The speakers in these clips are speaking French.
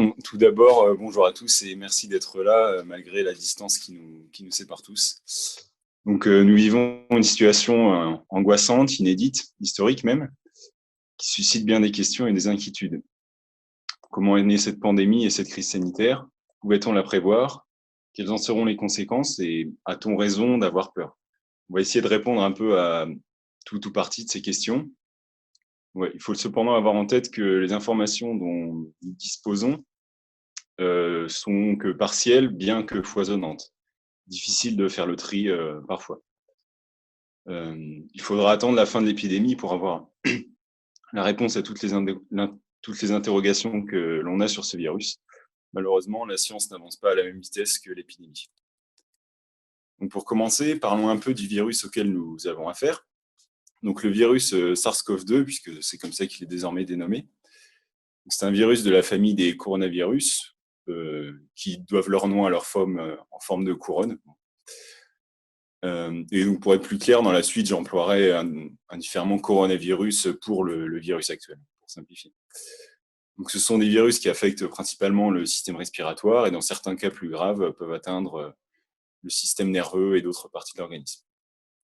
Bon, tout d'abord, bonjour à tous et merci d'être là, malgré la distance qui nous sépare tous. Donc, nous vivons une situation angoissante, inédite, historique même, qui suscite bien des questions et des inquiétudes. Comment est née cette pandémie et cette crise sanitaire? Pouvait-on la prévoir? Quelles en seront les conséquences et a-t-on raison d'avoir peur? On va essayer de répondre un peu à tout ou partie de ces questions. Ouais, il faut cependant avoir en tête que les informations dont nous disposons sont que partielles, bien que foisonnantes. Difficile de faire le tri parfois. Il faudra attendre la fin de l'épidémie pour avoir la réponse à toutes les interrogations que l'on a sur ce virus. Malheureusement, la science n'avance pas à la même vitesse que l'épidémie. Donc pour commencer, parlons un peu du virus auquel nous avons affaire. Donc le virus SARS-CoV-2, puisque c'est comme ça qu'il est désormais dénommé. C'est un virus de la famille des coronavirus, qui doivent leur nom à leur forme en forme de couronne. Et donc, pour être plus clair, dans la suite, j'emploierai indifféremment coronavirus pour le virus actuel, pour simplifier. Donc, ce sont des virus qui affectent principalement le système respiratoire et dans certains cas plus graves peuvent atteindre le système nerveux et d'autres parties de l'organisme.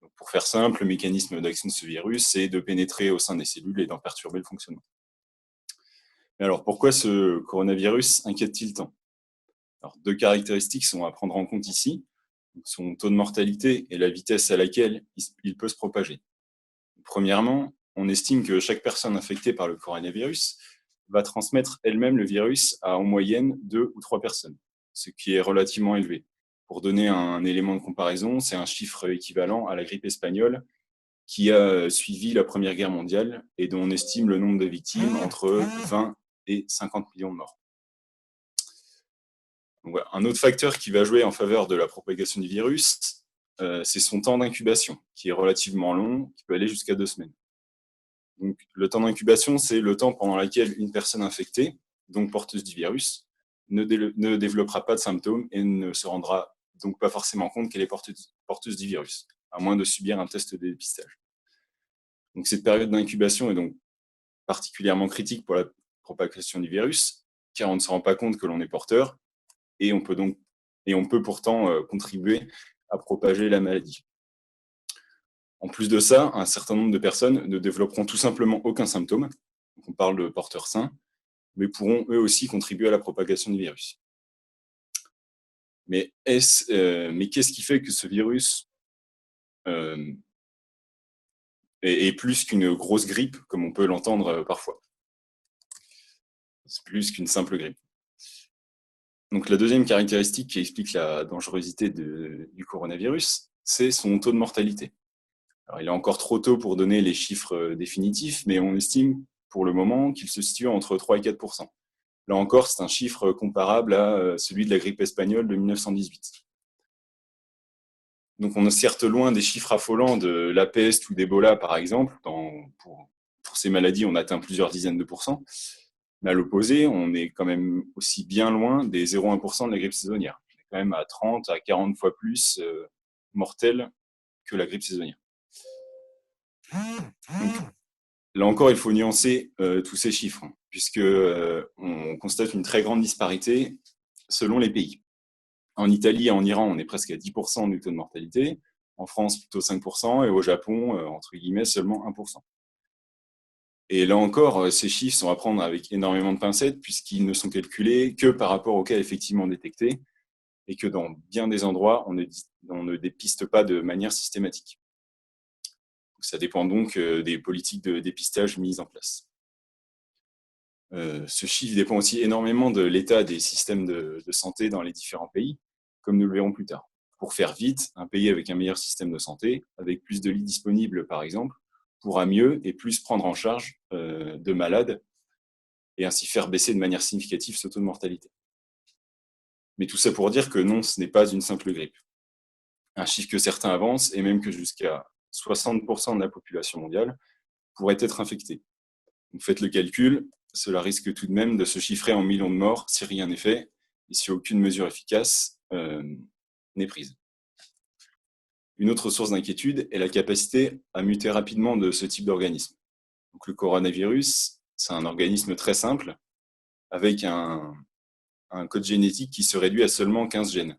Donc, pour faire simple, le mécanisme d'action de ce virus, c'est de pénétrer au sein des cellules et d'en perturber le fonctionnement. Mais alors, pourquoi ce coronavirus inquiète-t-il tant? Alors, deux caractéristiques sont à prendre en compte ici. Son taux de mortalité et la vitesse à laquelle il peut se propager. Premièrement, on estime que chaque personne infectée par le coronavirus va transmettre elle-même le virus à en moyenne 2 ou 3 personnes, ce qui est relativement élevé. Pour donner un élément de comparaison, c'est un chiffre équivalent à la grippe espagnole qui a suivi la Première Guerre mondiale et dont on estime le nombre de victimes entre 20 et 50 millions de morts. Donc voilà. Un autre facteur qui va jouer en faveur de la propagation du virus, c'est son temps d'incubation, qui est relativement long, qui peut aller jusqu'à 2 semaines. Donc, le temps d'incubation, c'est le temps pendant lequel une personne infectée, donc porteuse du virus, ne développera pas de symptômes et ne se rendra donc pas forcément compte qu'elle est porteuse du virus, à moins de subir un test de dépistage. Donc, cette période d'incubation est donc particulièrement critique pour la propagation du virus, car on ne se rend pas compte que l'on est porteur, et on peut pourtant contribuer à propager la maladie. En plus de ça, un certain nombre de personnes ne développeront tout simplement aucun symptôme, donc on parle de porteurs sains, mais pourront eux aussi contribuer à la propagation du virus. Mais qu'est-ce qui fait que ce virus euh, est plus qu'une grosse grippe, comme on peut l'entendre parfois? C'est plus qu'une simple grippe. Donc la deuxième caractéristique qui explique la dangerosité du coronavirus, c'est son taux de mortalité. Alors, il est encore trop tôt pour donner les chiffres définitifs, mais on estime pour le moment qu'il se situe entre 3 et 4%. Là encore, c'est un chiffre comparable à celui de la grippe espagnole de 1918. Donc on est certes loin des chiffres affolants de la peste ou d'Ebola, par exemple. Pour ces maladies, on atteint plusieurs dizaines de pourcents. Mais à l'opposé, on est quand même aussi bien loin des 0,1% de la grippe saisonnière. On est quand même à 30 à 40 fois plus mortel que la grippe saisonnière. Donc, là encore, il faut nuancer tous ces chiffres, puisque on constate une très grande disparité selon les pays. En Italie et en Iran, on est presque à 10% du taux de mortalité. En France, plutôt 5%, et au Japon, entre guillemets, seulement 1%. Et là encore, ces chiffres sont à prendre avec énormément de pincettes, puisqu'ils ne sont calculés que par rapport aux cas effectivement détectés, et que dans bien des endroits, on ne dépiste pas de manière systématique. Ça dépend donc des politiques de dépistage mises en place. Ce chiffre dépend aussi énormément de l'état des systèmes de santé dans les différents pays, comme nous le verrons plus tard. Pour faire vite, un pays avec un meilleur système de santé, avec plus de lits disponibles par exemple, pourra mieux et plus prendre en charge de malades et ainsi faire baisser de manière significative ce taux de mortalité. Mais tout ça pour dire que non, ce n'est pas une simple grippe. Un chiffre que certains avancent est même que jusqu'à 60% de la population mondiale pourrait être infectée. Donc faites le calcul, cela risque tout de même de se chiffrer en millions de morts si rien n'est fait et si aucune mesure efficace n'est prise. Une autre source d'inquiétude est la capacité à muter rapidement de ce type d'organisme. Donc le coronavirus, c'est un organisme très simple avec un un code génétique qui se réduit à seulement 15 gènes,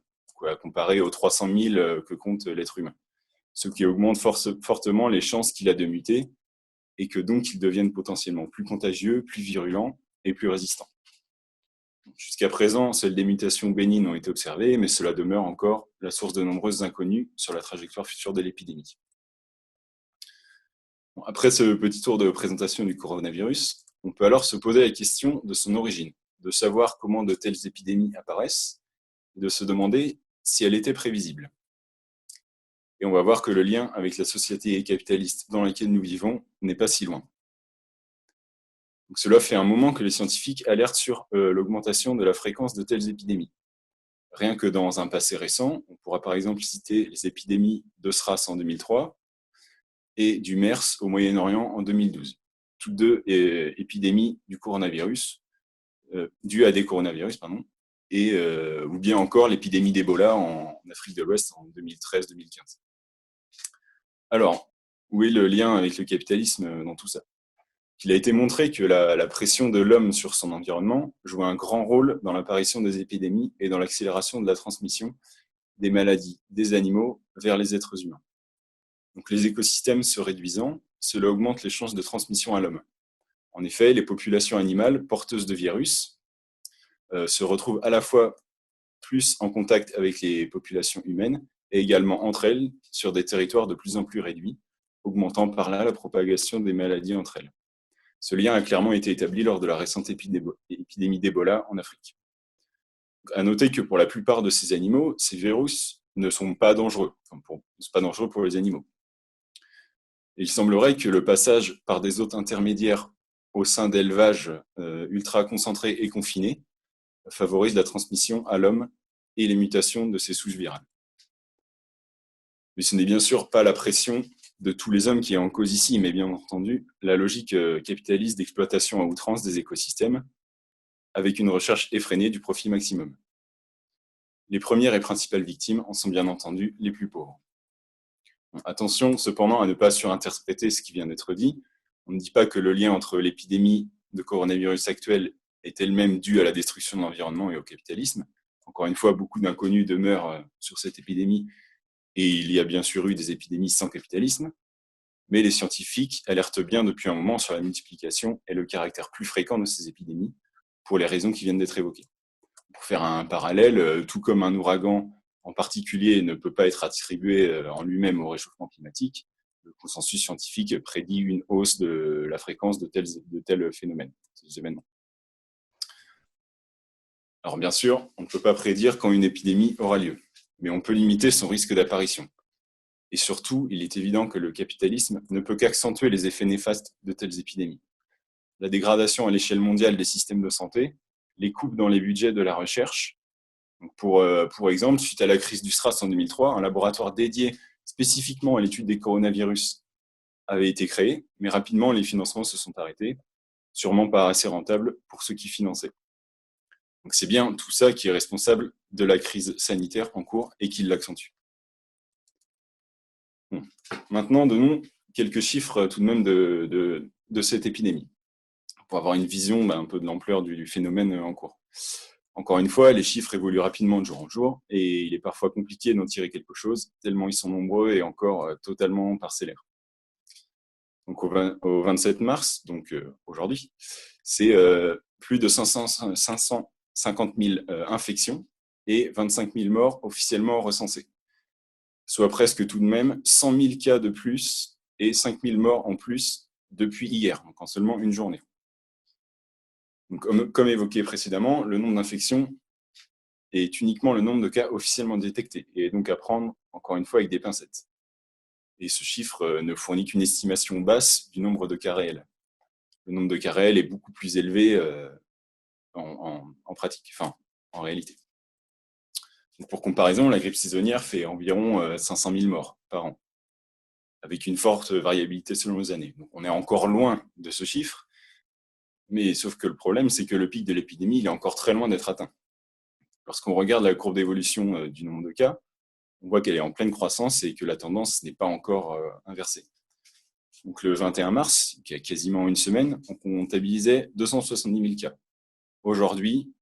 comparé aux 300 000 que compte l'être humain. Ce qui augmente fortement les chances qu'il a de muter et que donc il devienne potentiellement plus contagieux, plus virulent et plus résistant. Jusqu'à présent, seules des mutations bénignes ont été observées, mais cela demeure encore la source de nombreuses inconnues sur la trajectoire future de l'épidémie. Après ce petit tour de présentation du coronavirus, on peut alors se poser la question de son origine, de savoir comment de telles épidémies apparaissent, et de se demander si elles étaient prévisibles. Et on va voir que le lien avec la société capitaliste dans laquelle nous vivons n'est pas si loin. Donc cela fait un moment que les scientifiques alertent sur l'augmentation de la fréquence de telles épidémies. Rien que dans un passé récent, on pourra par exemple citer les épidémies de SRAS en 2003 et du MERS au Moyen-Orient en 2012. Toutes deux épidémies du coronavirus, dues à des coronavirus, ou bien encore l'épidémie d'Ebola en Afrique de l'Ouest en 2013-2015. Alors, où est le lien avec le capitalisme dans tout ça? Il a été montré que la pression de l'homme sur son environnement jouait un grand rôle dans l'apparition des épidémies et dans l'accélération de la transmission des maladies des animaux vers les êtres humains. Donc, les écosystèmes se réduisant, cela augmente les chances de transmission à l'homme. En effet, les populations animales porteuses de virus se retrouvent à la fois plus en contact avec les populations humaines et également entre elles sur des territoires de plus en plus réduits, augmentant par là la propagation des maladies entre elles. Ce lien a clairement été établi lors de la récente épidémie d'Ebola en Afrique. À noter que pour la plupart de ces animaux, ces virus ne sont pas dangereux, pour les animaux. Et il semblerait que le passage par des hôtes intermédiaires au sein d'élevages ultra concentrés et confinés favorise la transmission à l'homme et les mutations de ces souches virales. Mais ce n'est bien sûr pas la pression de tous les hommes qui est en cause ici, mais bien entendu la logique capitaliste d'exploitation à outrance des écosystèmes, avec une recherche effrénée du profit maximum. Les premières et principales victimes en sont bien entendu les plus pauvres. Attention cependant à ne pas surinterpréter ce qui vient d'être dit. On ne dit pas que le lien entre l'épidémie de coronavirus actuelle est elle-même due à la destruction de l'environnement et au capitalisme. Encore une fois, beaucoup d'inconnus demeurent sur cette épidémie et il y a bien sûr eu des épidémies sans capitalisme, mais les scientifiques alertent bien depuis un moment sur la multiplication et le caractère plus fréquent de ces épidémies pour les raisons qui viennent d'être évoquées. Pour faire un parallèle, tout comme un ouragan en particulier ne peut pas être attribué en lui-même au réchauffement climatique, le consensus scientifique prédit une hausse de la fréquence de tels phénomènes, ces événements. Alors bien sûr, on ne peut pas prédire quand une épidémie aura lieu, mais on peut limiter son risque d'apparition. Et surtout, il est évident que le capitalisme ne peut qu'accentuer les effets néfastes de telles épidémies. La dégradation à l'échelle mondiale des systèmes de santé, les coupes dans les budgets de la recherche. Donc pour exemple, suite à la crise du SRAS en 2003, un laboratoire dédié spécifiquement à l'étude des coronavirus avait été créé, mais rapidement les financements se sont arrêtés, sûrement pas assez rentables pour ceux qui finançaient. Donc c'est bien tout ça qui est responsable de la crise sanitaire en cours et qui l'accentue. Bon. Maintenant, donnons quelques chiffres tout de même de cette épidémie, pour avoir une vision un peu de l'ampleur du phénomène en cours. Encore une fois, les chiffres évoluent rapidement de jour en jour et il est parfois compliqué d'en tirer quelque chose, tellement ils sont nombreux et encore totalement parcellaires. Donc au 27 mars, donc aujourd'hui, c'est plus de 550 000 infections et 25 000 morts officiellement recensés, soit presque tout de même 100 000 cas de plus et 5 000 morts en plus depuis hier, donc en seulement une journée. Donc, comme évoqué précédemment, le nombre d'infections est uniquement le nombre de cas officiellement détectés et donc à prendre, encore une fois, avec des pincettes. Et ce chiffre ne fournit qu'une estimation basse du nombre de cas réels. Le nombre de cas réels est beaucoup plus élevé en pratique, en réalité. Donc, pour comparaison, la grippe saisonnière fait environ 500 000 morts par an, avec une forte variabilité selon les années. Donc, on est encore loin de ce chiffre, mais sauf que le problème, c'est que le pic de l'épidémie, il est encore très loin d'être atteint. Lorsqu'on regarde la courbe d'évolution du nombre de cas, on voit qu'elle est en pleine croissance et que la tendance n'est pas encore inversée. Donc le 21 mars, qui a quasiment une semaine, on comptabilisait 270 000 cas. Aujourd'hui,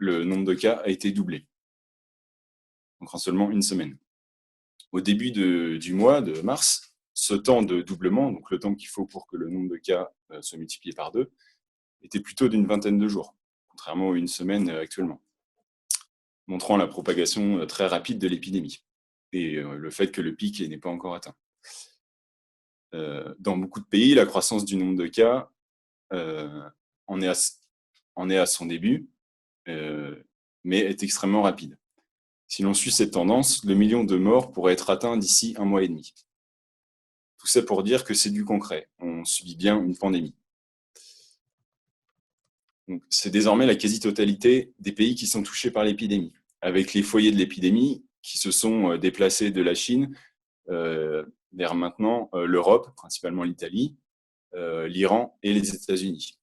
le nombre de cas a été doublé, donc en seulement une semaine. Au début du mois de mars, ce temps de doublement, donc le temps qu'il faut pour que le nombre de cas soit multiplié par 2, était plutôt d'une vingtaine de jours, contrairement aux une semaine actuellement, montrant la propagation très rapide de l'épidémie et le fait que le pic n'est pas encore atteint. Dans beaucoup de pays, la croissance du nombre de cas en est à son début, mais est extrêmement rapide. Si l'on suit cette tendance, le million de morts pourrait être atteint d'ici un mois et demi. Tout ça pour dire que c'est du concret. On subit bien une pandémie. C'est désormais la quasi-totalité des pays qui sont touchés par l'épidémie, avec les foyers de l'épidémie qui se sont déplacés de la Chine vers maintenant l'Europe, principalement l'Italie, l'Iran et les États-Unis.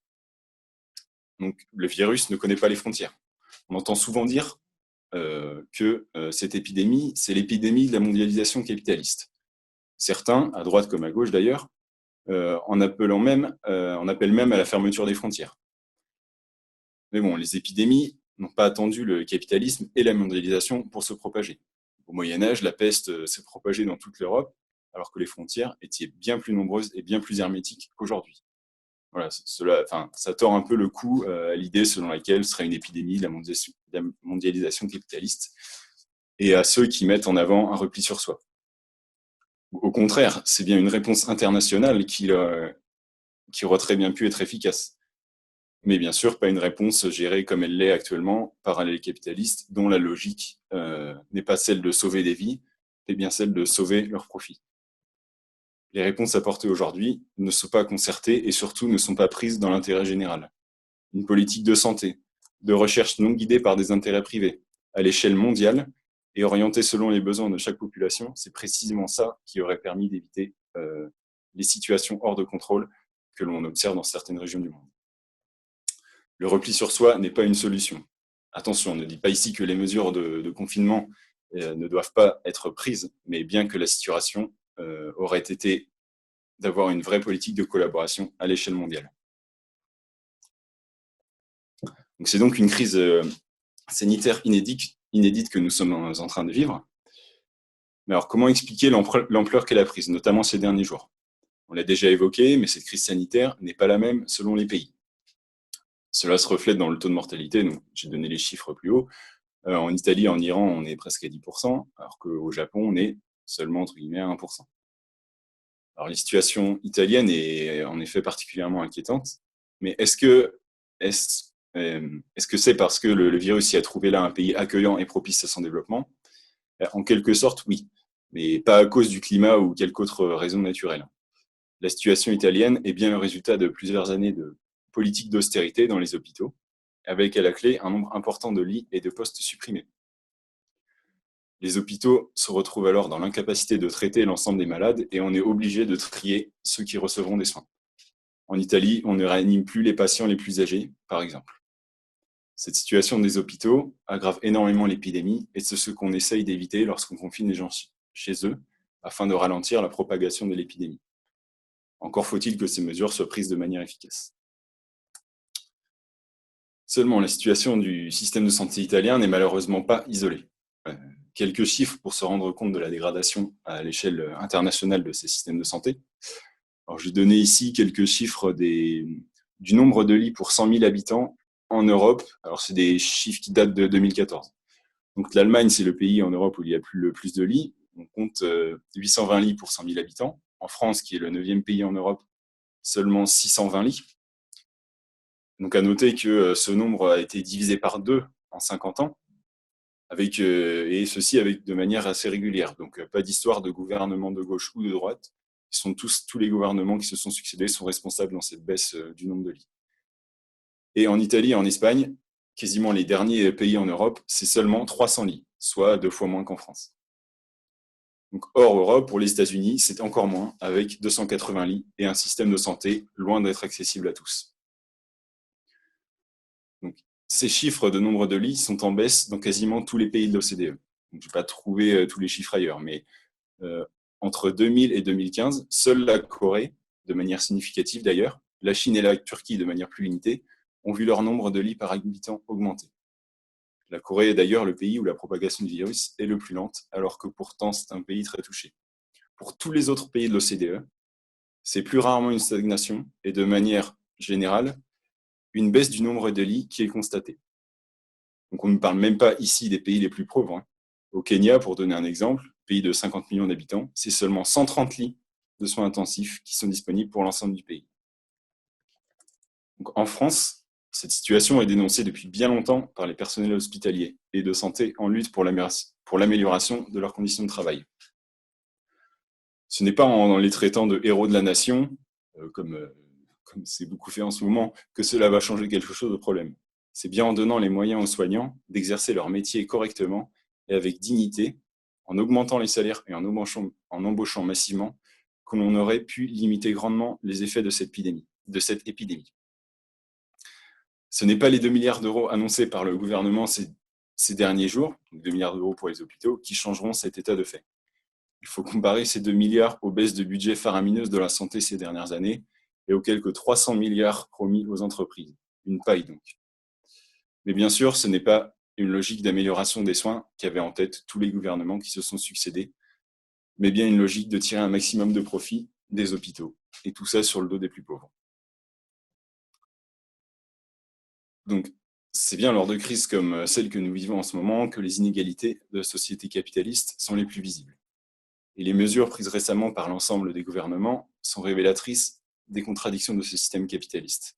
Donc le virus ne connaît pas les frontières. On entend souvent dire que cette épidémie, c'est l'épidémie de la mondialisation capitaliste. Certains, à droite comme à gauche d'ailleurs, en appellent même à la fermeture des frontières. Mais bon, les épidémies n'ont pas attendu le capitalisme et la mondialisation pour se propager. Au Moyen-Âge, la peste s'est propagée dans toute l'Europe, alors que les frontières étaient bien plus nombreuses et bien plus hermétiques qu'aujourd'hui. Voilà, ça tord un peu le coup à l'idée selon laquelle ce serait une épidémie de la mondialisation capitaliste et à ceux qui mettent en avant un repli sur soi. Au contraire, c'est bien une réponse internationale qui aurait très bien pu être efficace. Mais bien sûr, pas une réponse gérée comme elle l'est actuellement par les capitalistes, dont la logique n'est pas celle de sauver des vies, mais bien celle de sauver leurs profits. Les réponses apportées aujourd'hui ne sont pas concertées et surtout ne sont pas prises dans l'intérêt général. Une politique de santé, de recherche non guidée par des intérêts privés, à l'échelle mondiale et orientée selon les besoins de chaque population, c'est précisément ça qui aurait permis d'éviter les situations hors de contrôle que l'on observe dans certaines régions du monde. Le repli sur soi n'est pas une solution. Attention, on ne dit pas ici que les mesures de confinement ne doivent pas être prises, mais bien que la situation aurait été d'avoir une vraie politique de collaboration à l'échelle mondiale. C'est donc une crise sanitaire inédite que nous sommes en train de vivre. Mais alors, comment expliquer l'ampleur qu'elle a prise, notamment ces derniers jours? On l'a déjà évoqué, mais cette crise sanitaire n'est pas la même selon les pays. Cela se reflète dans le taux de mortalité, donc j'ai donné les chiffres plus haut. En Italie, en Iran, on est presque à 10%, alors qu'au Japon, on est seulement entre guillemets à 1%. Alors, la situation italienne est en effet particulièrement inquiétante, mais est-ce que c'est parce que le virus y a trouvé là un pays accueillant et propice à son développement? En quelque sorte, oui, mais pas à cause du climat ou quelque autre raison naturelle. La situation italienne est bien le résultat de plusieurs années de politique d'austérité dans les hôpitaux, avec à la clé un nombre important de lits et de postes supprimés. Les hôpitaux se retrouvent alors dans l'incapacité de traiter l'ensemble des malades et on est obligé de trier ceux qui recevront des soins. En Italie, on ne réanime plus les patients les plus âgés, par exemple. Cette situation des hôpitaux aggrave énormément l'épidémie et c'est ce qu'on essaye d'éviter lorsqu'on confine les gens chez eux afin de ralentir la propagation de l'épidémie. Encore faut-il que ces mesures soient prises de manière efficace. Seulement, la situation du système de santé italien n'est malheureusement pas isolée. Quelques chiffres pour se rendre compte de la dégradation à l'échelle internationale de ces systèmes de santé. Alors, je vais donner ici quelques chiffres du nombre de lits pour 100 000 habitants en Europe. Alors, c'est des chiffres qui datent de 2014. Donc, l'Allemagne, c'est le pays en Europe où il y a le plus de lits. On compte 820 lits pour 100 000 habitants. En France, qui est le 9e pays en Europe, seulement 620 lits. Donc, à noter que ce nombre a été divisé par 2 en 50 ans, et ceci de manière assez régulière. Donc, pas d'histoire de gouvernement de gauche ou de droite. Tous les gouvernements qui se sont succédés sont responsables dans cette baisse du nombre de lits. Et en Italie et en Espagne, quasiment les derniers pays en Europe, c'est seulement 300 lits, soit 2 fois moins qu'en France. Donc, hors Europe, pour les États-Unis, c'est encore moins, avec 280 lits et un système de santé loin d'être accessible à tous. Donc, ces chiffres de nombre de lits sont en baisse dans quasiment tous les pays de l'OCDE. Je ne vais pas trouver tous les chiffres ailleurs, mais entre 2000 et 2015, seule la Corée, de manière significative d'ailleurs, la Chine et la Turquie de manière plus limitée, ont vu leur nombre de lits par habitant augmenter. La Corée est d'ailleurs le pays où la propagation du virus est le plus lente, alors que pourtant c'est un pays très touché. Pour tous les autres pays de l'OCDE, c'est plus rarement une stagnation et de manière générale, une baisse du nombre de lits qui est constatée. Donc on ne parle même pas ici des pays les plus pauvres. Au Kenya, pour donner un exemple, pays de 50 millions d'habitants, c'est seulement 130 lits de soins intensifs qui sont disponibles pour l'ensemble du pays. Donc en France, cette situation est dénoncée depuis bien longtemps par les personnels hospitaliers et de santé en lutte pour l'amélioration de leurs conditions de travail. Ce n'est pas en les traitant de héros de la nation, comme c'est beaucoup fait en ce moment, que cela va changer quelque chose au problème. C'est bien en donnant les moyens aux soignants d'exercer leur métier correctement et avec dignité, en augmentant les salaires et en embauchant massivement, que l'on aurait pu limiter grandement les effets de cette épidémie. Ce n'est pas les 2 milliards d'euros annoncés par le gouvernement ces derniers jours, 2 milliards d'euros pour les hôpitaux, qui changeront cet état de fait. Il faut comparer ces 2 milliards aux baisses de budget faramineuses de la santé ces dernières années et aux quelques 300 milliards promis aux entreprises. Une paille donc. Mais bien sûr, ce n'est pas une logique d'amélioration des soins qu'avaient en tête tous les gouvernements qui se sont succédés, mais bien une logique de tirer un maximum de profit des hôpitaux, et tout ça sur le dos des plus pauvres. Donc, c'est bien lors de crises comme celle que nous vivons en ce moment que les inégalités de la société capitaliste sont les plus visibles. Et les mesures prises récemment par l'ensemble des gouvernements sont révélatrices des contradictions de ce système capitaliste.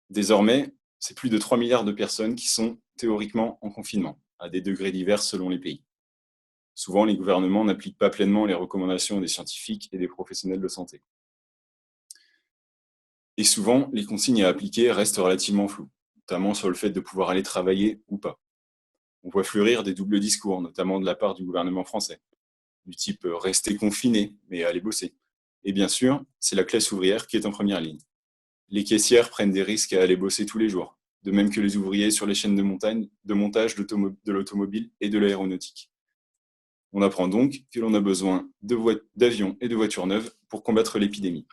Désormais, c'est plus de 3 milliards de personnes qui sont théoriquement en confinement, à des degrés divers selon les pays. Souvent, les gouvernements n'appliquent pas pleinement les recommandations des scientifiques et des professionnels de santé. Et souvent, les consignes à appliquer restent relativement floues, notamment sur le fait de pouvoir aller travailler ou pas. On voit fleurir des doubles discours, notamment de la part du gouvernement français, du type rester confiné, mais aller bosser. Et bien sûr, c'est la classe ouvrière qui est en première ligne. Les caissières prennent des risques à aller bosser tous les jours, de même que les ouvriers sur les chaînes de montage de l'automobile et de l'aéronautique. On apprend donc que l'on a besoin d'avions et de voitures neuves pour combattre l'épidémie.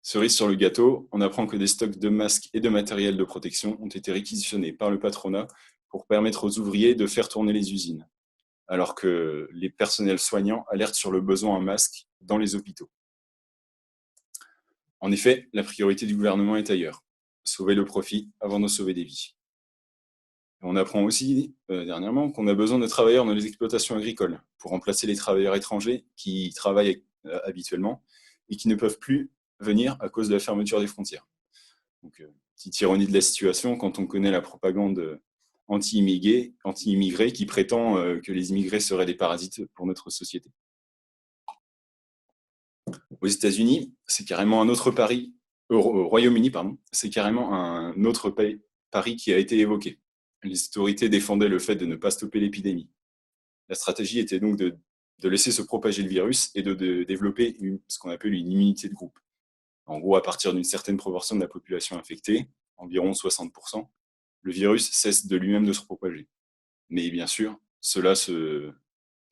Cerise sur le gâteau, on apprend que des stocks de masques et de matériel de protection ont été réquisitionnés par le patronat pour permettre aux ouvriers de faire tourner les usines, alors que les personnels soignants alertent sur le besoin en masques dans les hôpitaux. En effet, la priorité du gouvernement est ailleurs. Sauver le profit avant de sauver des vies. On apprend aussi dernièrement qu'on a besoin de travailleurs dans les exploitations agricoles pour remplacer les travailleurs étrangers qui travaillent habituellement et qui ne peuvent plus venir à cause de la fermeture des frontières. Donc, petite ironie de la situation quand on connaît la propagande anti-immigrés qui prétend que les immigrés seraient des parasites pour notre société. Aux États-Unis, c'est carrément un autre pari. Au Royaume-Uni, pardon, c'est carrément un autre pari qui a été évoqué. Les autorités défendaient le fait de ne pas stopper l'épidémie. La stratégie était donc de laisser se propager le virus et de développer ce qu'on appelle une immunité de groupe. En gros, à partir d'une certaine proportion de la population infectée, environ 60%, le virus cesse de lui-même de se propager. Mais bien sûr, cela se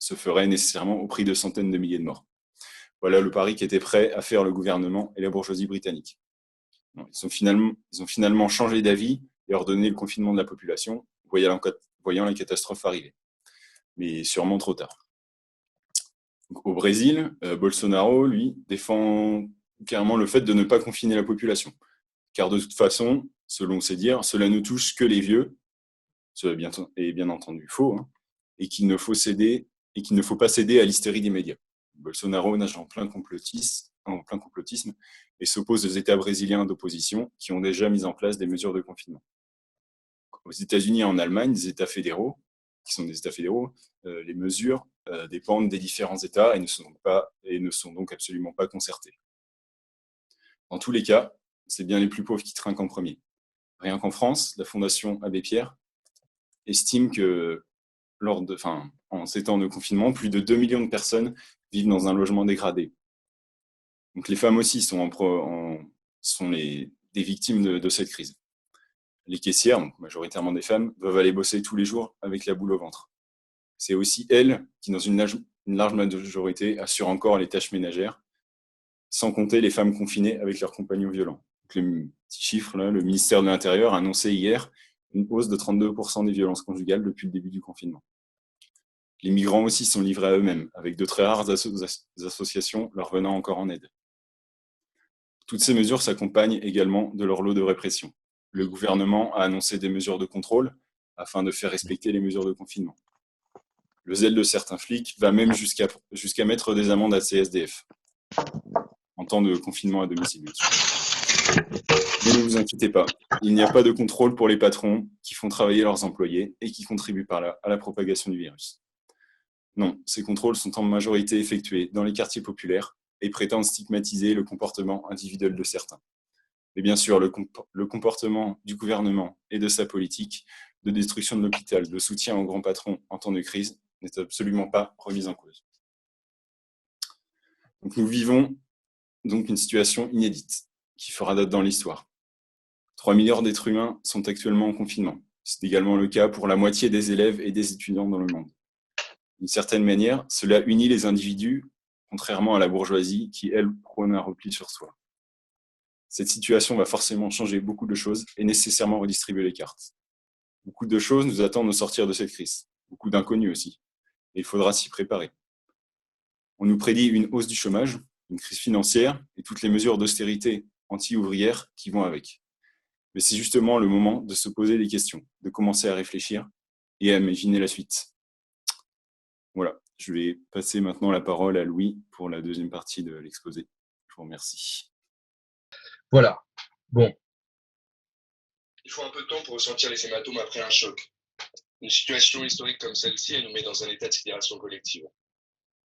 ferait nécessairement au prix de centaines de milliers de morts. Voilà le pari qu'étaient prêts à faire le gouvernement et la bourgeoisie britannique. Ils ont finalement changé d'avis et ordonné le confinement de la population, voyant la catastrophe arriver. Mais sûrement trop tard. Donc, au Brésil, Bolsonaro, lui, défend carrément le fait de ne pas confiner la population. Car de toute façon, selon ses dires, cela ne touche que les vieux, ce est bien entendu faux, et qu'il ne faut pas céder à l'hystérie des médias. Bolsonaro nage en plein complotisme et s'oppose aux États brésiliens d'opposition qui ont déjà mis en place des mesures de confinement. Aux États-Unis et en Allemagne, des États fédéraux, qui sont des États fédéraux, les mesures dépendent des différents États et ne sont donc absolument pas concertées. Dans tous les cas, c'est bien les plus pauvres qui trinquent en premier. Rien qu'en France, la Fondation Abbé Pierre estime que en ces temps de confinement, plus de 2 millions de personnes vivent dans un logement dégradé. Donc les femmes aussi sont des victimes de cette crise. Les caissières, donc majoritairement des femmes, doivent aller bosser tous les jours avec la boule au ventre. C'est aussi elles qui, dans une large majorité, assurent encore les tâches ménagères, sans compter les femmes confinées avec leurs compagnons violents. Donc, le petit chiffre, là, le ministère de l'Intérieur a annoncé hier une hausse de 32% des violences conjugales depuis le début du confinement. Les migrants aussi sont livrés à eux-mêmes, avec de très rares associations leur venant encore en aide. Toutes ces mesures s'accompagnent également de leur lot de répression. Le gouvernement a annoncé des mesures de contrôle afin de faire respecter les mesures de confinement. Le zèle de certains flics va même jusqu'à mettre des amendes à CSDF, en temps de confinement à domicile. Mais ne vous inquiétez pas, il n'y a pas de contrôle pour les patrons qui font travailler leurs employés et qui contribuent par là à la propagation du virus. Non, ces contrôles sont en majorité effectués dans les quartiers populaires et prétendent stigmatiser le comportement individuel de certains. Mais bien sûr, le comportement du gouvernement et de sa politique de destruction de l'hôpital, de soutien aux grands patrons en temps de crise, n'est absolument pas remis en cause. Donc nous vivons donc une situation inédite qui fera date dans l'histoire. 3 milliards d'êtres humains sont actuellement en confinement. C'est également le cas pour la moitié des élèves et des étudiants dans le monde. D'une certaine manière, cela unit les individus, contrairement à la bourgeoisie qui, elle, prône un repli sur soi. Cette situation va forcément changer beaucoup de choses et nécessairement redistribuer les cartes. Beaucoup de choses nous attendent au sortir de cette crise, beaucoup d'inconnus aussi, et il faudra s'y préparer. On nous prédit une hausse du chômage, une crise financière et toutes les mesures d'austérité anti-ouvrières qui vont avec. Mais c'est justement le moment de se poser des questions, de commencer à réfléchir et à imaginer la suite. Voilà, je vais passer maintenant la parole à Louis pour la deuxième partie de l'exposé. Je vous remercie. Voilà, bon. Il faut un peu de temps pour ressentir les hématomes après un choc. Une situation historique comme celle-ci, elle nous met dans un état de sidération collective.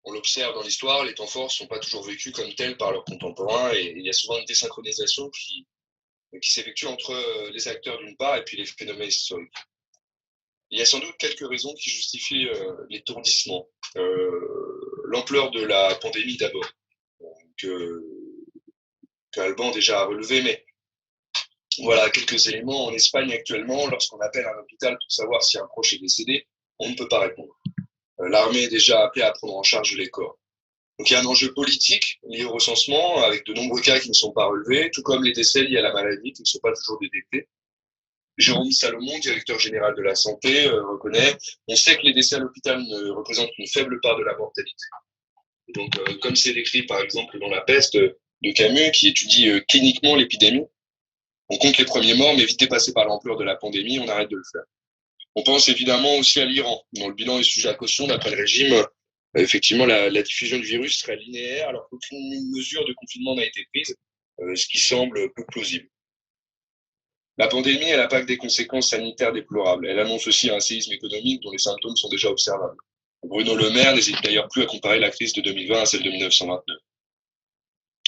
On l'observe dans l'histoire, les temps forts ne sont pas toujours vécus comme tels par leurs contemporains et il y a souvent une désynchronisation qui s'effectue entre les acteurs d'une part et puis les phénomènes historiques. Il y a sans doute quelques raisons qui justifient l'étourdissement. L'ampleur de la pandémie d'abord, que Alban déjà a relevé, mais voilà quelques éléments. En Espagne actuellement, lorsqu'on appelle un hôpital pour savoir si un proche est décédé, on ne peut pas répondre. L'armée est déjà appelée à prendre en charge les corps. Donc il y a un enjeu politique lié au recensement, avec de nombreux cas qui ne sont pas relevés, tout comme les décès liés à la maladie qui ne sont pas toujours détectés. Jérôme Salomon, directeur général de la santé, reconnaît « On sait que les décès à l'hôpital ne représentent qu'une faible part de la mortalité. » Donc, comme c'est décrit par exemple dans La peste de Camus, qui étudie cliniquement l'épidémie, on compte les premiers morts, mais vite dépassé par l'ampleur de la pandémie, on arrête de le faire. On pense évidemment aussi à l'Iran, dont le bilan est sujet à caution d'après le régime. Effectivement, la diffusion du virus serait linéaire alors qu'aucune mesure de confinement n'a été prise, ce qui semble peu plausible. La pandémie, elle n'a pas que des conséquences sanitaires déplorables. Elle annonce aussi un séisme économique dont les symptômes sont déjà observables. Bruno Le Maire n'hésite d'ailleurs plus à comparer la crise de 2020 à celle de 1929.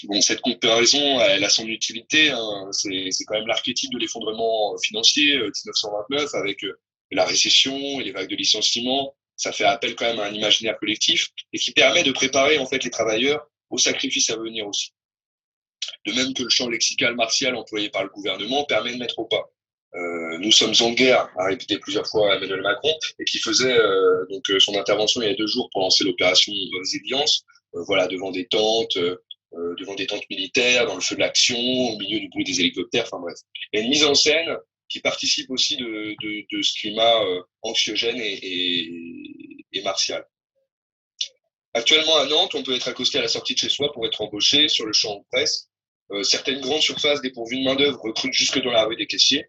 Bon, cette comparaison, elle a son utilité. Hein. C'est quand même l'archétype de l'effondrement financier 1929 avec la récession et les vagues de licenciements. Ça fait appel quand même à un imaginaire collectif et qui permet de préparer en fait les travailleurs aux sacrifices à venir aussi. De même que le champ lexical martial employé par le gouvernement permet de mettre au pas. Nous sommes en guerre, a répété plusieurs fois Emmanuel Macron, et qui faisait son intervention il y a 2 jours pour lancer l'opération Résilience, voilà, devant des tentes militaires, dans le feu de l'action, au milieu du bruit des hélicoptères, enfin bref. Il y a une mise en scène qui participe aussi de ce climat anxiogène et martial. Actuellement à Nantes, on peut être accosté à la sortie de chez soi pour être embauché sur le champ de presse. Certaines grandes surfaces dépourvues de main-d'œuvre recrutent jusque dans la rue des caissiers.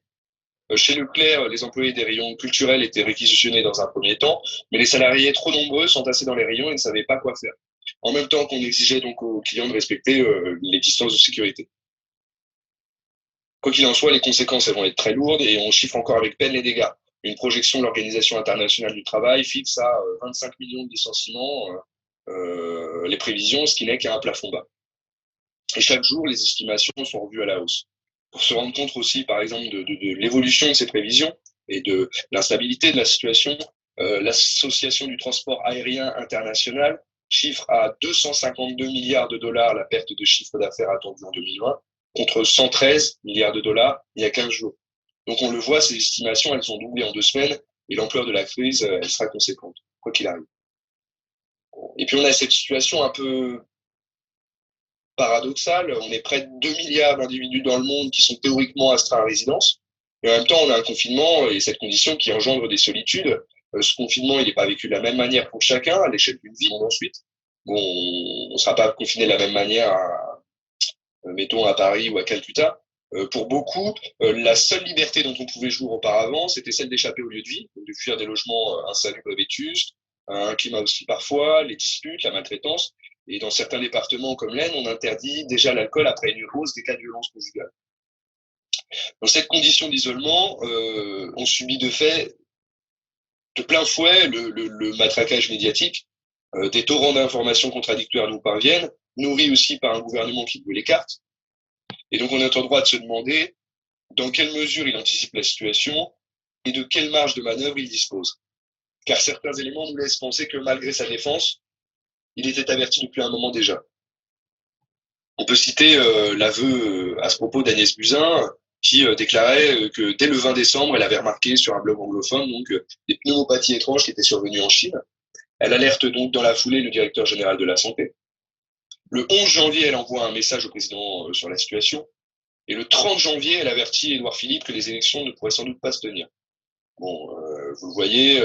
Chez Leclerc, les employés des rayons culturels étaient réquisitionnés dans un premier temps, mais les salariés trop nombreux s'entassaient dans les rayons et ne savaient pas quoi faire. En même temps qu'on exigeait donc aux clients de respecter les distances de sécurité. Quoi qu'il en soit, les conséquences elles vont être très lourdes et on chiffre encore avec peine les dégâts. Une projection de l'Organisation internationale du travail fixe à 25 millions de licenciements les prévisions, ce qui n'est qu'un plafond bas. Et chaque jour, les estimations sont revues à la hausse. Pour se rendre compte aussi, par exemple, de l'évolution de ces prévisions et de l'instabilité de la situation, l'Association du transport aérien international chiffre à 252 milliards de dollars la perte de chiffre d'affaires attendue en 2020, contre 113 milliards de dollars il y a 15 jours. Donc on le voit, ces estimations, elles sont doublées en 2 semaines et l'ampleur de la crise, elle sera conséquente, quoi qu'il arrive. Et puis on a cette situation un peu paradoxale. On est près de 2 milliards d'individus dans le monde qui sont théoriquement astreints à résidence, Et en même temps, on a un confinement et cette condition qui engendre des solitudes. Ce confinement, il n'est pas vécu de la même manière pour chacun à l'échelle d'une vie. Ensuite, bon, on ne sera pas confiné de la même manière mettons à Paris ou à Calcutta. Pour beaucoup, la seule liberté dont on pouvait jouir auparavant, c'était celle d'échapper au lieu de vie, donc de fuir des logements insalubres et vétustes, un climat hostile parfois, les disputes, la maltraitance. Et dans certains départements comme l'Aisne, on interdit déjà l'alcool après une hausse des cas de violence conjugale. Dans cette condition d'isolement, on subit de fait de plein fouet le matraquage médiatique. Des torrents d'informations contradictoires nous parviennent, nourris aussi par un gouvernement qui joue les cartes. Et donc on est en droit de se demander dans quelle mesure il anticipe la situation et de quelle marge de manœuvre il dispose. Car certains éléments nous laissent penser que malgré sa défense, il était averti depuis un moment déjà. On peut citer l'aveu à ce propos d'Agnès Buzyn, qui déclarait que dès le 20 décembre, elle avait remarqué sur un blog anglophone des pneumopathies étranges qui étaient survenues en Chine. Elle alerte donc dans la foulée le directeur général de la santé. Le 11 janvier, elle envoie un message au président sur la situation. Et le 30 janvier, elle avertit Édouard Philippe que les élections ne pourraient sans doute pas se tenir. Bon, vous le voyez,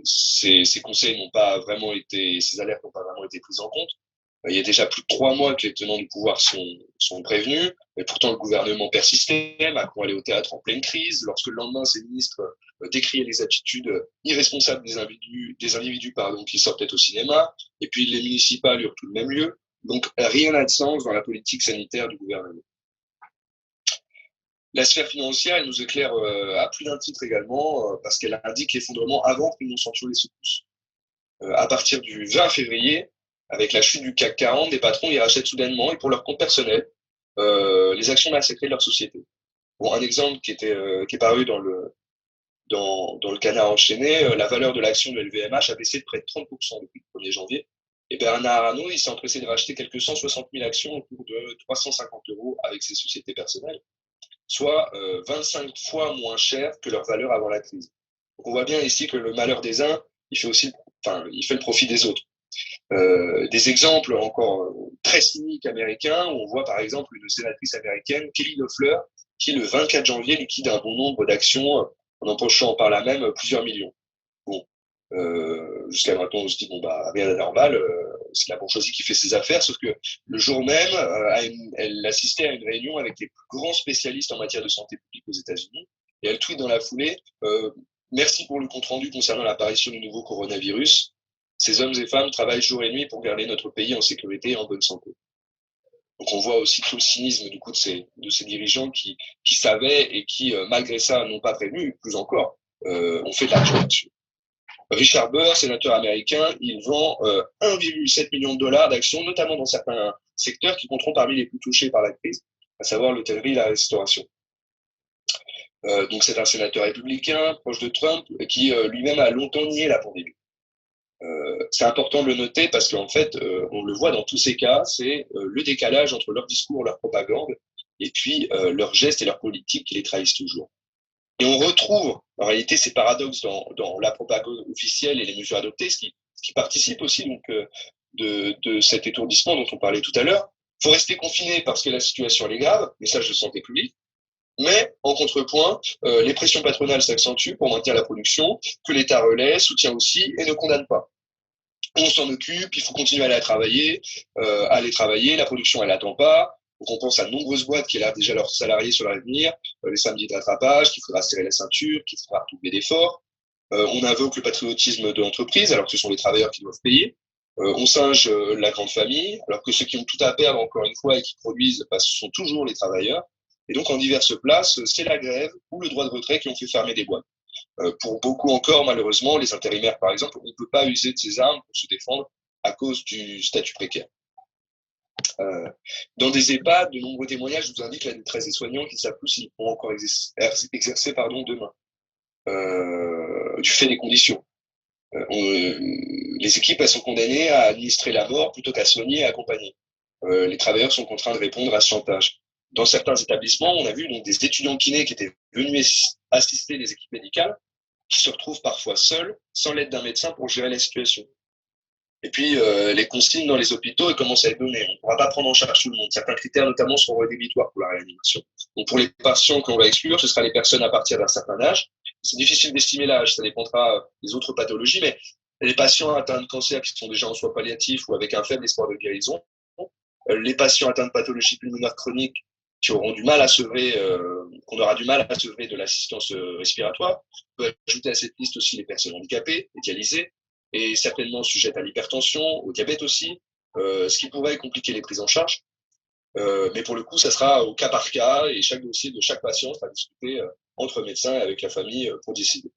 ces conseils n'ont pas vraiment été, ces alertes n'ont pas vraiment été prises en compte. Il y a déjà plus de 3 mois que les tenants du pouvoir sont prévenus, mais pourtant le gouvernement persistait. Macron allait au théâtre en pleine crise. Lorsque le lendemain, ses ministres décriaient les attitudes irresponsables des individus qui sortaient au cinéma, et puis les municipales eurent tout le même lieu. Donc rien n'a de sens dans la politique sanitaire du gouvernement. La sphère financière, elle nous éclaire à plus d'un titre également, parce qu'elle indique l'effondrement avant que nous sentions les secousses. À partir du 20 février, avec la chute du CAC 40, des patrons y rachètent soudainement et pour leur compte personnel les actions massacrées de leur société. Bon, un exemple qui est paru dans le Canard enchaîné, la valeur de l'action de LVMH a baissé de près de 30% depuis le 1er janvier. Et Bernard Arnault, il s'est empressé de racheter quelques 160 000 actions au cours de 350 € avec ses sociétés personnelles, soit 25 fois moins cher que leur valeur avant la crise. Donc on voit bien ici que le malheur des uns, il fait le profit des autres. Des exemples encore très cyniques américains, où on voit par exemple une sénatrice américaine, Kelly Loeffler, qui le 24 janvier liquide un bon nombre d'actions en empochant par là même plusieurs millions. Bon, jusqu'à maintenant on se dit rien d'anormal, c'est la bourgeoisie qui fait ses affaires, sauf que le jour même, elle assistait à une réunion avec les plus grands spécialistes en matière de santé publique aux États-Unis, et elle tweet dans la foulée merci pour le compte-rendu concernant l'apparition du nouveau coronavirus. Ces hommes et femmes travaillent jour et nuit pour garder notre pays en sécurité et en bonne santé. Donc on voit aussi tout le cynisme du coup de ces dirigeants qui savaient et qui, malgré ça, n'ont pas prévenu, plus encore, ont fait de l'argent là-dessus. Richard Burr, sénateur américain, il vend 1,7 million de dollars d'actions, notamment dans certains secteurs qui compteront parmi les plus touchés par la crise, à savoir l'hôtellerie et la restauration. Donc c'est un sénateur républicain, proche de Trump, qui lui-même a longtemps nié la pandémie. C'est important de le noter parce qu'en fait, on le voit dans tous ces cas, c'est le décalage entre leur discours, leur propagande, et puis leurs gestes et leurs politiques qui les trahissent toujours. Et on retrouve en réalité ces paradoxes dans la propagande officielle et les mesures adoptées, ce qui participe aussi donc de cet étourdissement dont on parlait tout à l'heure. Il faut rester confiné parce que la situation est grave, message de santé publique. Mais en contrepoint, les pressions patronales s'accentuent pour maintenir la production, que l'État relaie, soutient aussi et ne condamne pas. On s'en occupe, il faut continuer à aller travailler, la production elle n'attend pas. Donc on pense à de nombreuses boîtes qui ont déjà leurs salariés sur l'avenir, les samedis de rattrapage, qu'il faudra serrer la ceinture, qu'il faudra redoubler d'efforts. On invoque le patriotisme de l'entreprise alors que ce sont les travailleurs qui doivent payer. On singe la grande famille alors que ceux qui ont tout à perdre encore une fois et qui produisent, ce sont toujours les travailleurs. Et donc en diverses places, c'est la grève ou le droit de retrait qui ont fait fermer des boîtes. Pour beaucoup encore, malheureusement, les intérimaires par exemple, on ne peut pas user de ces armes pour se défendre à cause du statut précaire. Dans des EHPAD, de nombreux témoignages vous indiquent la détresse des soignants qui savent plus s'ils pourront encore exercer demain, du fait des conditions. Les équipes elles sont condamnées à administrer la mort plutôt qu'à soigner et accompagner. Les travailleurs sont contraints de répondre à ce chantage. Dans certains établissements, on a vu donc des étudiants kinés qui étaient venus assister les équipes médicales, qui se retrouvent parfois seuls, sans l'aide d'un médecin pour gérer la situation. Et puis, les consignes dans les hôpitaux, elles commencent à être données. On ne pourra pas prendre en charge tout le monde. Certains critères, notamment, seront rédhibitoires pour la réanimation. Donc, pour les patients qu'on va exclure, ce sera les personnes à partir d'un certain âge. C'est difficile d'estimer l'âge, ça dépendra des autres pathologies, mais les patients atteints de cancer qui sont déjà en soins palliatifs ou avec un faible espoir de guérison, les patients atteints de pathologies pulmonaires chroniques qui auront du mal à sevrer, qu'on aura du mal à sevrer de l'assistance respiratoire. On peut ajouter à cette liste aussi les personnes handicapées, dialysées, et certainement sujettes à l'hypertension, au diabète aussi, ce qui pourrait compliquer les prises en charge. Mais pour le coup, ça sera au cas par cas et chaque dossier de chaque patient sera discuté entre médecins et avec la famille pour décider.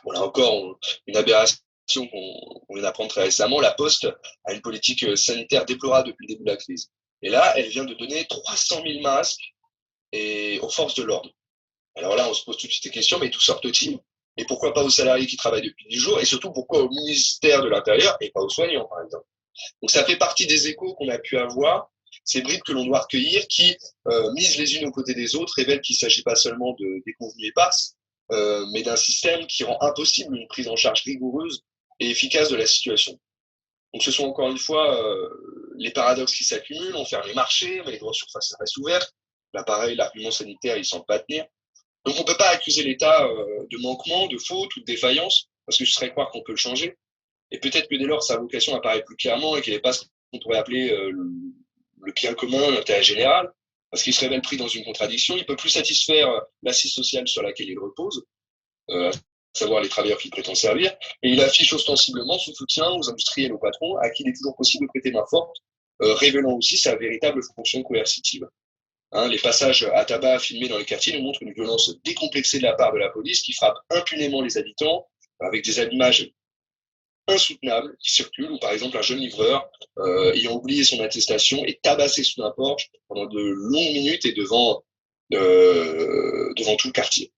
Voilà encore une aberration qu'on vient d'apprendre très récemment. La Poste a une politique sanitaire déplorable depuis le début de la crise. Et là, elle vient de donner 300 000 masques aux forces de l'ordre. Alors là, on se pose tout de suite des questions, mais d'où sortent-ils? Et pourquoi pas aux salariés qui travaillent depuis 10 jours? Et surtout, pourquoi au ministère de l'Intérieur et pas aux soignants, par exemple? Donc ça fait partie des échos qu'on a pu avoir, ces bribes que l'on doit recueillir, qui, mises les unes aux côtés des autres, révèlent qu'il ne s'agit pas seulement de déconvenues éparses, mais d'un système qui rend impossible une prise en charge rigoureuse et efficace de la situation. Donc ce sont encore une fois les paradoxes qui s'accumulent. On ferme les marchés, mais les grandes surfaces restent ouvertes. Là, pareil, l'argument sanitaire, il ne semble pas tenir. Donc on ne peut pas accuser l'État de manquement, de faute ou de défaillance, parce que ce serait croire qu'on peut le changer. Et peut-être que dès lors, sa vocation apparaît plus clairement et qu'elle n'est pas ce qu'on pourrait appeler le bien commun, l'intérêt général, parce qu'il se révèle pris dans une contradiction. Il ne peut plus satisfaire l'assise sociale sur laquelle il repose, à savoir les travailleurs qu'il prétend servir, et il affiche ostensiblement son soutien aux industriels, aux patrons, à qui il est toujours possible de prêter main forte, révélant aussi sa véritable fonction coercitive. Hein, les passages à tabac filmés dans les quartiers nous montrent une violence décomplexée de la part de la police qui frappe impunément les habitants avec des images insoutenables qui circulent, où par exemple un jeune livreur ayant oublié son attestation est tabassé sous un porche pendant de longues minutes et devant tout le quartier.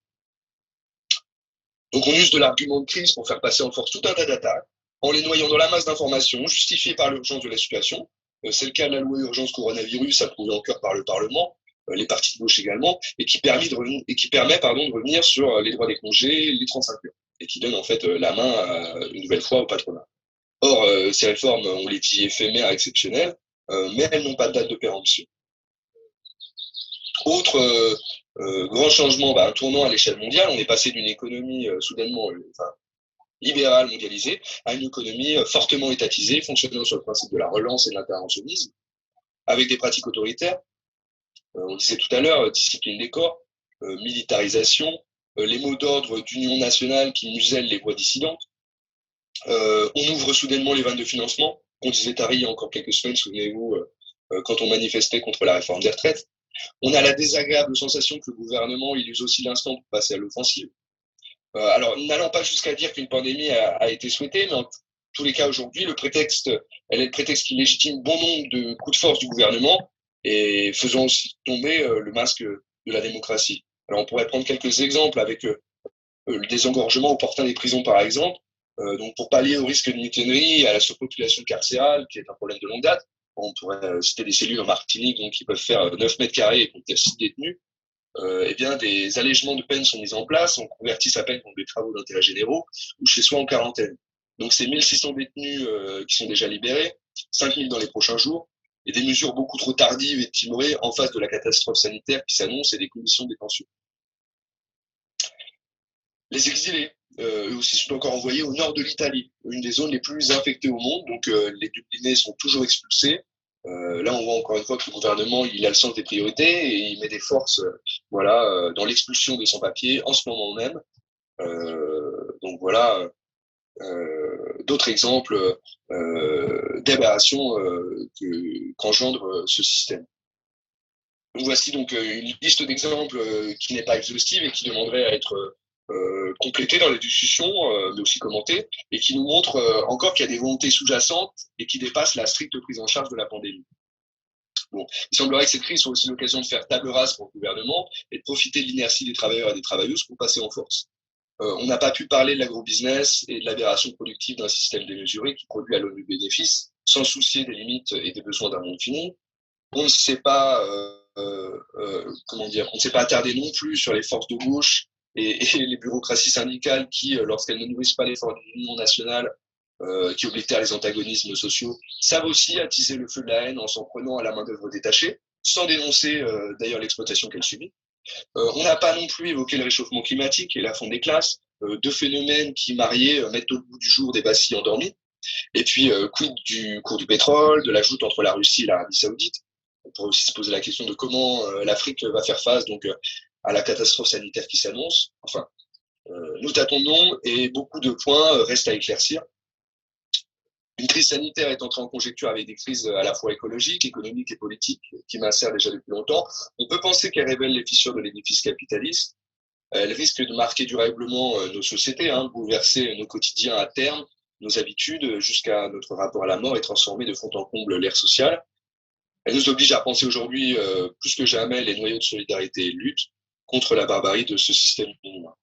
Donc on use de l'argument de crise pour faire passer en force tout un tas d'attaques, en les noyant dans la masse d'informations justifiées par l'urgence de la situation. C'est le cas de la loi urgence coronavirus approuvée en cœur par le Parlement, les partis de gauche également, et qui permet de revenir sur les droits des congés, les 35 heures, et qui donne en fait la main une nouvelle fois au patronat. Or, ces réformes, on les dit éphémères, exceptionnelles, mais elles n'ont pas de date de péremption. Autre grand changement, un tournant à l'échelle mondiale, on est passé d'une économie soudainement libérale, mondialisée, à une économie fortement étatisée, fonctionnant sur le principe de la relance et de l'interventionnisme, avec des pratiques autoritaires. On le disait tout à l'heure, discipline des corps, militarisation, les mots d'ordre d'union nationale qui musellent les voix dissidentes. On ouvre soudainement les vannes de financement, qu'on disait tard il y a encore quelques semaines, souvenez-vous, quand on manifestait contre la réforme des retraites. On a la désagréable sensation que le gouvernement il use aussi l'instant pour passer à l'offensive. Alors, n'allons pas jusqu'à dire qu'une pandémie a été souhaitée, mais en tous les cas aujourd'hui, elle est le prétexte qui légitime bon nombre de coups de force du gouvernement et faisant aussi tomber le masque de la démocratie. Alors, on pourrait prendre quelques exemples avec le désengorgement opportun des prisons, par exemple. Donc, pour pallier au risque de mutinerie et à la surpopulation carcérale, qui est un problème de longue date, on pourrait citer des cellules en Martinique donc, qui peuvent faire 9 mètres carrés et contenir 6 détenus. Eh bien, des allègements de peine sont mis en place, on convertit sa peine contre des travaux d'intérêt généraux ou chez soi en quarantaine. Donc, c'est 1600 détenus qui sont déjà libérés, 5000 dans les prochains jours, et des mesures beaucoup trop tardives et timorées en face de la catastrophe sanitaire qui s'annonce et des conditions de détention. Les exilés, eux aussi, sont encore envoyés au nord de l'Italie, une des zones les plus infectées au monde, donc les Dublinés sont toujours expulsés. Là, on voit encore une fois que le gouvernement il a le sens des priorités et il met des forces dans l'expulsion des sans-papiers en ce moment même. Donc voilà d'autres exemples d'aberrations qu'engendre ce système. Donc, voici donc une liste d'exemples qui n'est pas exhaustive et qui demanderait à être complétée dans les discussions, mais aussi commentée, et qui nous montre encore qu'il y a des volontés sous-jacentes et qui dépassent la stricte prise en charge de la pandémie. Bon, il semblerait que cette crise soit aussi l'occasion de faire table rase pour le gouvernement et de profiter de l'inertie des travailleurs et des travailleuses pour passer en force. On n'a pas pu parler de l'agrobusiness et de l'aberration productive d'un système démesuré qui produit à l'aune du bénéfice, sans soucier des limites et des besoins d'un monde fini. On ne s'est pas, on ne s'est pas attardé non plus sur les forces de gauche et les bureaucraties syndicales qui, lorsqu'elles ne nourrissent pas l'effort de l'Union nationale, qui oblitèrent les antagonismes sociaux, savent aussi attiser le feu de la haine en s'en prenant à la main-d'œuvre détachée, sans dénoncer d'ailleurs l'exploitation qu'elle subit. On n'a pas non plus évoqué le réchauffement climatique et la fonte des classes, deux phénomènes qui, mariés, mettent au bout du jour des bacilles endormies. Et puis, quid du cours du pétrole, de la joute entre la Russie et l'Arabie Saoudite. On pourrait aussi se poser la question de comment l'Afrique va faire face donc à la catastrophe sanitaire qui s'annonce. Enfin, nous tâtonnons et beaucoup de points restent à éclaircir. Une crise sanitaire est entrée en conjecture avec des crises à la fois écologiques, économiques et politiques qui macèrent déjà depuis longtemps. On peut penser qu'elles révèlent les fissures de l'édifice capitaliste. Elles risquent de marquer durablement nos sociétés, bouleverser nos quotidiens à terme, nos habitudes, jusqu'à notre rapport à la mort et transformer de fond en comble l'ère sociale. Elles nous obligent à penser aujourd'hui plus que jamais les noyaux de solidarité et de lutte contre la barbarie de ce système inhumain.